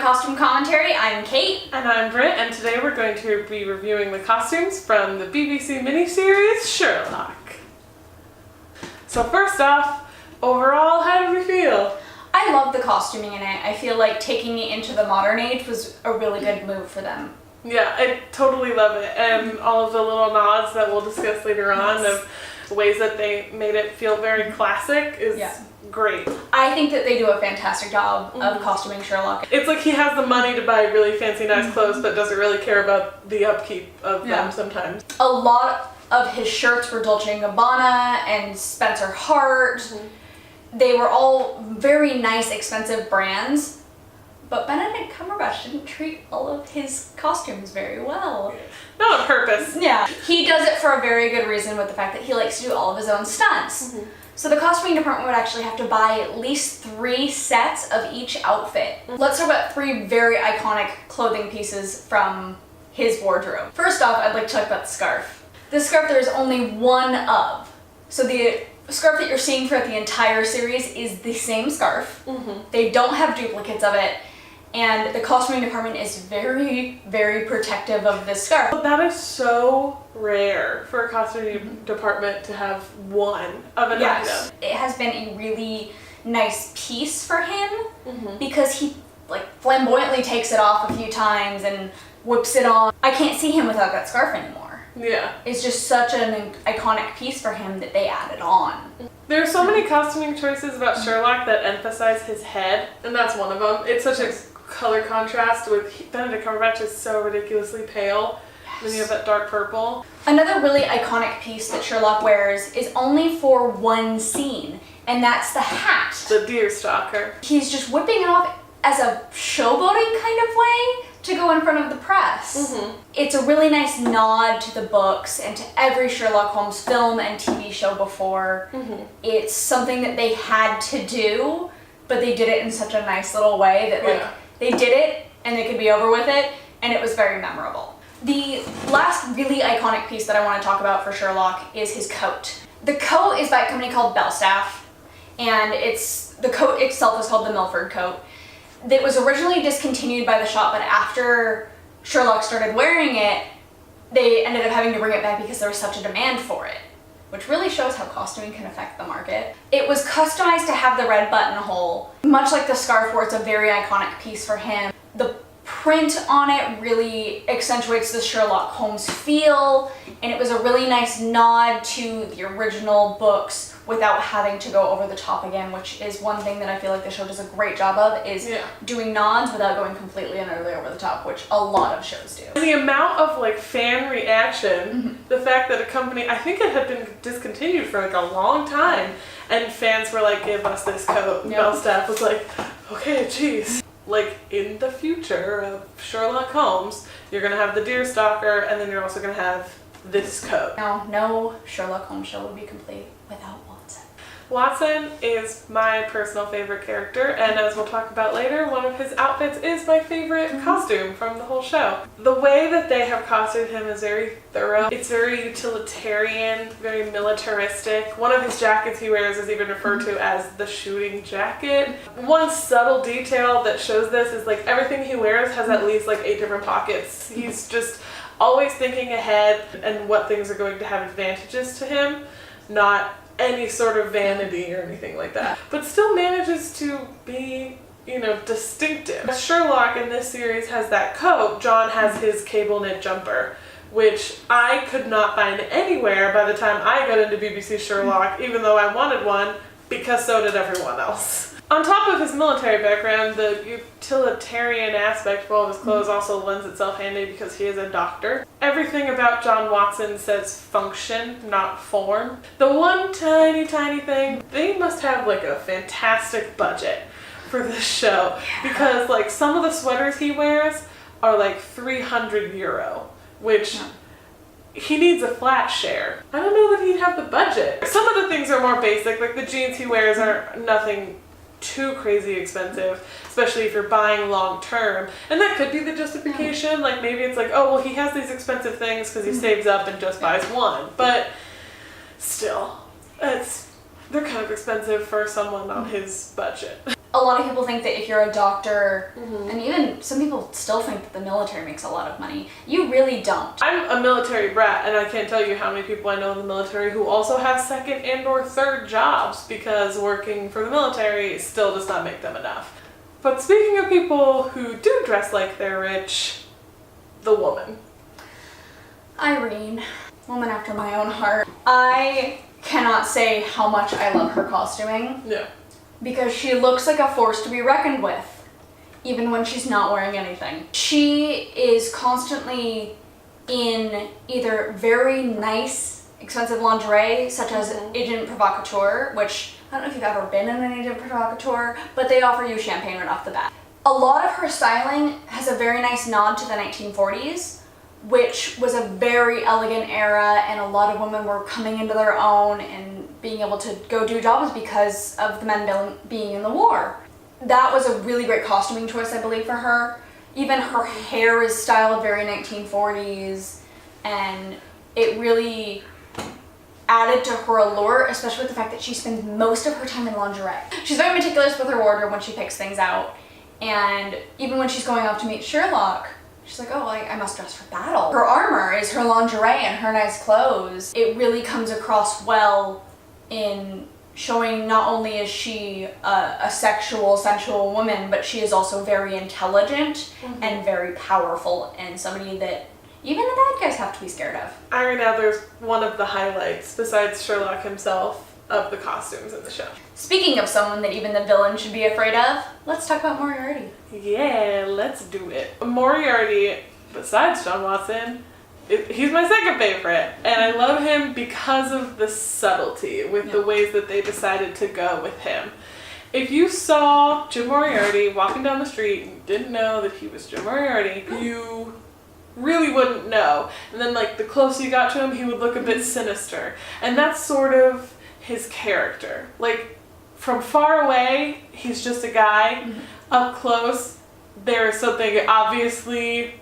Costume Commentary. I'm Kait. And I'm Brit, and today we're going to be reviewing the costumes from the BBC miniseries Sherlock. So first off, overall, how did we feel? I love the costuming in it. I feel like taking it into the modern age was a really good move for them. Yeah, I totally love it, and all of the little nods that we'll discuss later on of ways that they made it feel very classic is great. I think that they do a fantastic job of costuming Sherlock. It's like he has the money to buy really fancy, nice clothes, but doesn't really care about the upkeep of them sometimes. A lot of his shirts were Dolce & Gabbana and Spencer Hart. They were all very nice, expensive brands. But Benedict Cumberbatch didn't treat all of his costumes very well. Not on purpose. Yeah. He does it for a very good reason with the fact that he likes to do all of his own stunts. So the costuming department would actually have to buy at least 3 sets of each outfit. Let's talk about 3 very iconic clothing pieces from his wardrobe. First off, I'd like to talk about the scarf. This scarf there is only one of. So the scarf that you're seeing throughout the entire series is the same scarf. They don't have duplicates of it. And the costuming department is very, very protective of this scarf. That is so rare for a costuming department to have one of an item. It has been a really nice piece for him because he like flamboyantly takes it off a few times and whips it on. I can't see him without that scarf anymore. Yeah. It's just such an iconic piece for him that they added on. There are so many costuming choices about Sherlock that emphasize his head, and that's one of them. It's such a color contrast with Benedict Cumberbatch is so ridiculously pale. Then you have that dark purple. Another really iconic piece that Sherlock wears is only for one scene, and that's the hat. The deer stalker. He's just whipping it off as a showboating kind of way to go in front of the press. It's a really nice nod to the books and to every Sherlock Holmes film and TV show before. It's something that they had to do, but they did it in such a nice little way that they did it and they could be over with it, and it was very memorable. The last really iconic piece that I want to talk about for Sherlock is his coat. The coat is by a company called Belstaff, and the coat itself is called the Milford coat. It was originally discontinued by the shop, but after Sherlock started wearing it, they ended up having to bring it back because there was such a demand for it, which really shows how costuming can affect the market. It was customized to have the red buttonhole, much like the scarf where it's a very iconic piece for him. The print on it really accentuates the Sherlock Holmes feel, and it was a really nice nod to the original books without having to go over the top again, which is one thing that I feel like the show does a great job of, is doing nods without going completely and utterly over the top, which a lot of shows do. The amount of fan reaction, the fact that a company, I think it had been discontinued for a long time, and fans were like, give us this coat, and Belstaff was like, okay, geez. In the future of Sherlock Holmes, you're gonna have the deer stalker, and then you're also gonna have this coat. Now, no Sherlock Holmes show would be complete without Watson. Watson is my personal favorite character, and as we'll talk about later, one of his outfits is my favorite costume from the whole show. The way that they have costumed him is very thorough. It's very utilitarian, very militaristic. One of his jackets he wears is even referred to as the shooting jacket. One subtle detail that shows this is everything he wears has at least 8 different pockets. He's just always thinking ahead and what things are going to have advantages to him, not any sort of vanity or anything like that, but still manages to be, distinctive. Sherlock in this series has that coat. John has his cable knit jumper, which I could not find anywhere by the time I got into BBC Sherlock, even though I wanted one, because so did everyone else. On top of his military background, the utilitarian aspect of all of his clothes also lends itself handy because he is a doctor. Everything about John Watson says function, not form. The one tiny thing, they must have a fantastic budget for this show, because some of the sweaters he wears are 300 euro, which he needs a flat share. I don't know that he'd have the budget. Some of the things are more basic, the jeans he wears are nothing too crazy expensive, especially if you're buying long term, and that could be the justification. Maybe it's oh well, he has these expensive things because he saves up and just buys one, but still, they're kind of expensive for someone on his budget. A lot of people think that if you're a doctor, and even some people still think that the military makes a lot of money. You really don't. I'm a military brat, and I can't tell you how many people I know in the military who also have second and or third jobs because working for the military still does not make them enough. But speaking of people who do dress like they're rich, the woman. Irene, woman after my own heart. I cannot say how much I love her costuming. Yeah. Because she looks like a force to be reckoned with, even when she's not wearing anything. She is constantly in either very nice, expensive lingerie, such as Agent Provocateur, which I don't know if you've ever been in an Agent Provocateur, but they offer you champagne right off the bat. A lot of her styling has a very nice nod to the 1940s, which was a very elegant era, and a lot of women were coming into their own and being able to go do jobs because of the men being in the war. That was a really great costuming choice, I believe, for her. Even her hair is styled very 1940s, and it really added to her allure, especially with the fact that she spends most of her time in lingerie. She's very meticulous with her wardrobe when she picks things out, and even when she's going off to meet Sherlock, she's like, oh, I must dress for battle. Her armor is her lingerie and her nice clothes. It really comes across well in showing not only is she a sensual woman, but she is also very intelligent and very powerful, and somebody that even the bad guys have to be scared of. Irene Adler's one of the highlights, besides Sherlock himself, of the costumes in the show. Speaking of someone that even the villain should be afraid of, let's talk about Moriarty. Yeah, let's do it. Moriarty, besides John Watson, he's my second favorite, and I love him because of the subtlety with the ways that they decided to go with him. If you saw Jim Moriarty walking down the street and didn't know that he was Jim Moriarty, you really wouldn't know. And then like the closer you got to him, he would look a bit sinister. And that's sort of his character. Like from far away, he's just a guy. Up close, there is something obviously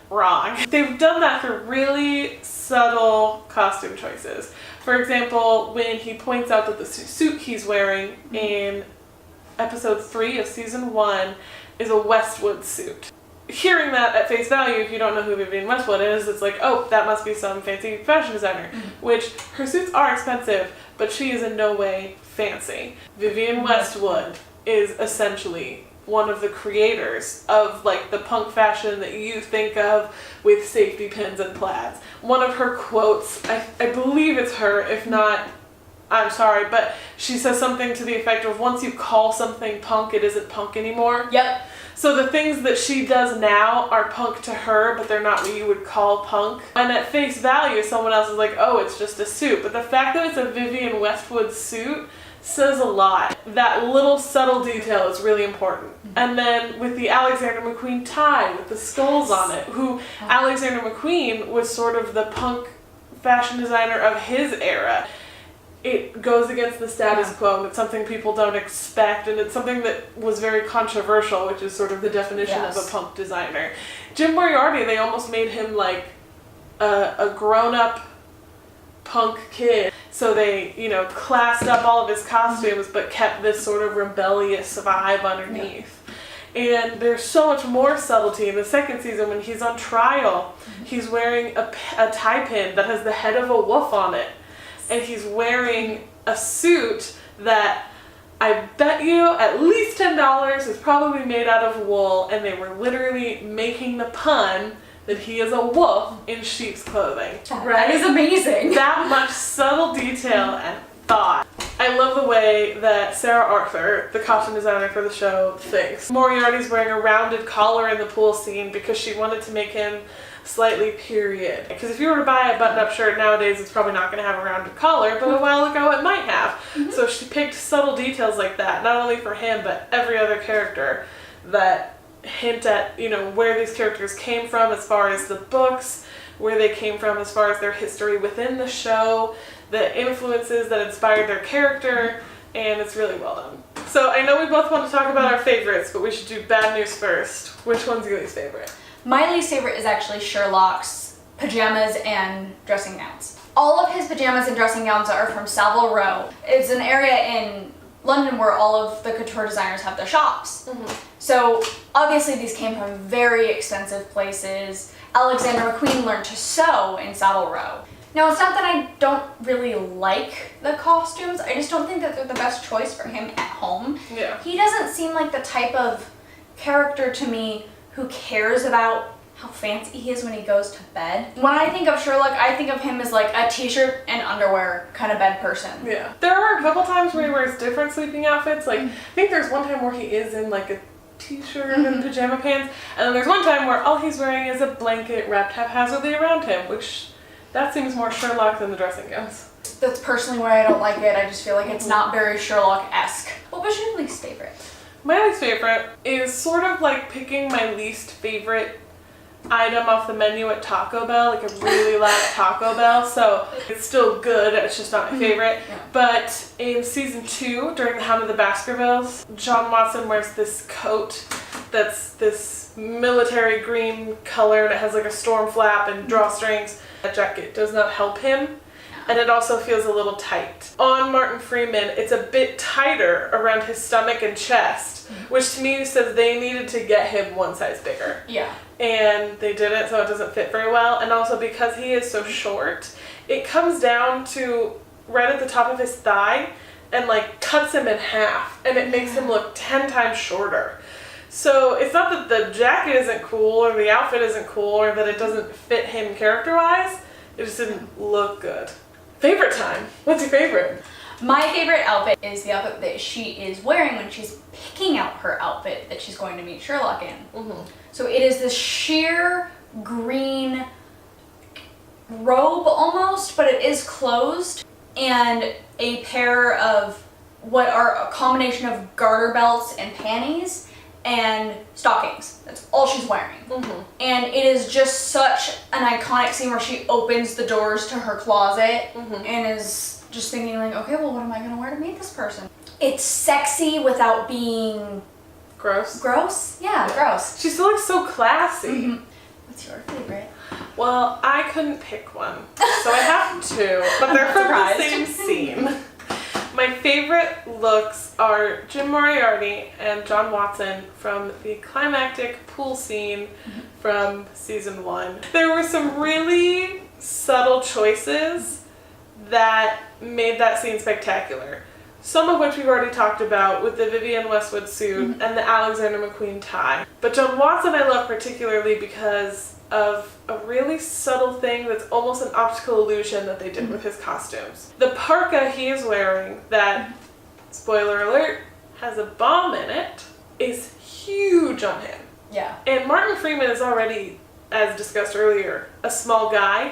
wrong. They've done that for really subtle costume choices. For example, when he points out that the suit he's wearing in episode 3 of season 1 is a Westwood suit. Hearing that at face value, if you don't know who Vivienne Westwood is, it's like, oh, that must be some fancy fashion designer. Which, her suits are expensive, but she is in no way fancy. Vivienne Westwood is essentially one of the creators of like the punk fashion that you think of with safety pins and plaids. One of her quotes, I believe it's her, if not, I'm sorry, but she says something to the effect of, once you call something punk, it isn't punk anymore. Yep. So the things that she does now are punk to her, but they're not what you would call punk. And at face value, someone else is like, oh, it's just a suit. But the fact that it's a Vivienne Westwood suit says a lot. That little subtle detail is really important. And then with the Alexander McQueen tie with the skulls on it, who Alexander McQueen was sort of the punk fashion designer of his era. It goes against the status quo, and it's something people don't expect, and it's something that was very controversial, which is sort of the definition of a punk designer. Jim Moriarty, they almost made him like a grown-up punk kid. So they, classed up all of his costumes, but kept this sort of rebellious vibe underneath. And there's so much more subtlety in the second season when he's on trial. He's wearing a tie pin that has the head of a wolf on it. And he's wearing a suit that I bet you at least $10 is probably made out of wool, and they were literally making the pun that he is a wolf in sheep's clothing. That is amazing. That much subtle detail and thought. I love the way that Sarah Arthur, the costume designer for the show, thinks. Moriarty's wearing a rounded collar in the pool scene because she wanted to make him slightly period. Because if you were to buy a button-up shirt nowadays, it's probably not going to have a rounded collar, but a while ago it might have. So she picked subtle details like that, not only for him, but every other character that hint at, where these characters came from as far as the books, where they came from as far as their history within the show, the influences that inspired their character, and it's really well done. So I know we both want to talk about our favorites, but we should do bad news first. Which one's your least favorite? My least favorite is actually Sherlock's pajamas and dressing gowns. All of his pajamas and dressing gowns are from Savile Row. It's an area in London where all of the couture designers have their shops. So obviously these came from very expensive places. Alexander McQueen learned to sew in Savile Row. Now, it's not that I don't really like the costumes, I just don't think that they're the best choice for him at home. Yeah. He doesn't seem like the type of character to me who cares about how fancy he is when he goes to bed. When I think of Sherlock, I think of him as like a t-shirt and underwear kind of bed person. Yeah. There are a couple times where he wears different sleeping outfits. Like, I think there's one time where he is in like a t-shirt and pajama pants, and then there's one time where all he's wearing is a blanket wrapped haphazardly around him, which that seems more Sherlock than the dressing gowns. That's personally why I don't like it. I just feel like it's not very Sherlock-esque. What was your least favorite? My least favorite is sort of like picking my least favorite item off the menu at Taco Bell, like a really loud Taco Bell, so it's still good, it's just not my favorite. Yeah. But in season 2, during the Hound of the Baskervilles, John Watson wears this coat that's this military green color, and it has like a storm flap and drawstrings. That jacket does not help him, and it also feels a little tight. On Martin Freeman, it's a bit tighter around his stomach and chest, which to me says they needed to get him one size bigger. Yeah. And they didn't, so it doesn't fit very well. And also because he is so short, it comes down to right at the top of his thigh and like cuts him in half, and it makes him look 10 times shorter. So it's not that the jacket isn't cool or the outfit isn't cool or that it doesn't fit him character-wise, it just didn't look good. Favorite time? What's your favorite? My favorite outfit is the outfit that she is wearing when she's picking out her outfit that she's going to meet Sherlock in. So it is this sheer green robe almost, but it is closed, and a pair of what are a combination of garter belts and panties and stockings. That's all she's wearing. And it is just such an iconic scene where she opens the doors to her closet and is just thinking like, okay, well, what am I gonna wear to meet this person? It's sexy without being Gross. gross. Yeah, gross. She still looks so classy. What's your favorite? Well, I couldn't pick one, so I have two, but they're from the same scene. My favorite looks are Jim Moriarty and John Watson from the climactic pool scene from season 1. There were some really subtle choices that made that scene spectacular. Some of which we've already talked about with the Vivienne Westwood suit and the Alexander McQueen tie. But John Watson I love particularly because of a really subtle thing that's almost an optical illusion that they did with his costumes. The parka he is wearing that, spoiler alert, has a bomb in it, is huge on him. Yeah. And Martin Freeman is already, as discussed earlier, a small guy.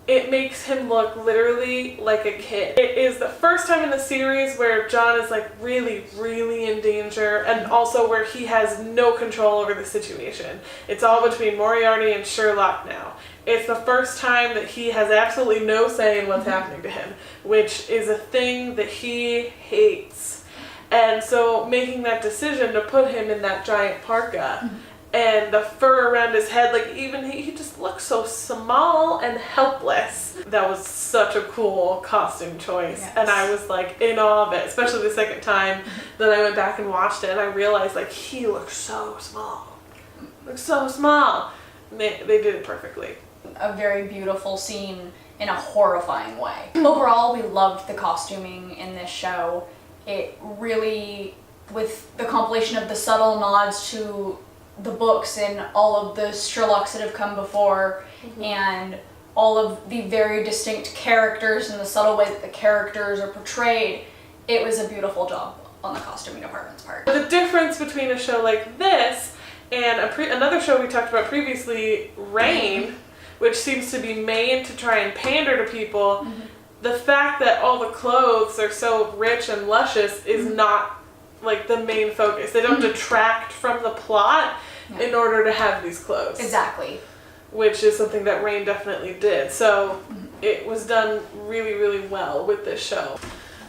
It makes him look literally like a kid. It is the first time in the series where John is like really, really in danger, and also where he has no control over the situation. It's all between Moriarty and Sherlock now. It's the first time that he has absolutely no say in what's happening to him, which is a thing that he hates. And so making that decision to put him in that giant parka and the fur around his head, like even he just looks so small and helpless. That was such a cool costume choice. Yes. And I was like in awe of it, especially the second time that I went back and watched it, and I realized like he looks so small. Looks so small. They did it perfectly. A very beautiful scene in a horrifying way. Overall, we loved the costuming in this show. It really, with the compilation of the subtle nods to the books and all of the Sherlocks that have come before, and all of the very distinct characters and the subtle way that the characters are portrayed, it was a beautiful job on the costuming department's part. The difference between a show like this and another show we talked about previously, Rain, which seems to be made to try and pander to people, the fact that all the clothes are so rich and luscious is not like the main focus. They don't detract from the plot in order to have these clothes. Exactly. Which is something that Rain definitely did. So it was done really, really well with this show.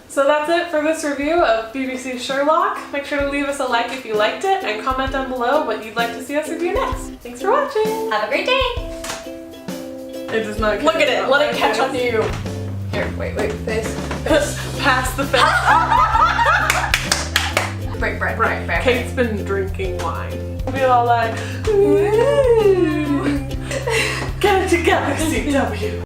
So that's it for this review of BBC Sherlock. Make sure to leave us a like if you liked it, and comment down below what you'd like to see us review next. Thanks for watching. Have a great day. It does not. Look at it. Let it catch on you. Here, wait, face. Pass the face. Right. Kate's been drinking wine. We'll be all like, woo! Get it together, CW.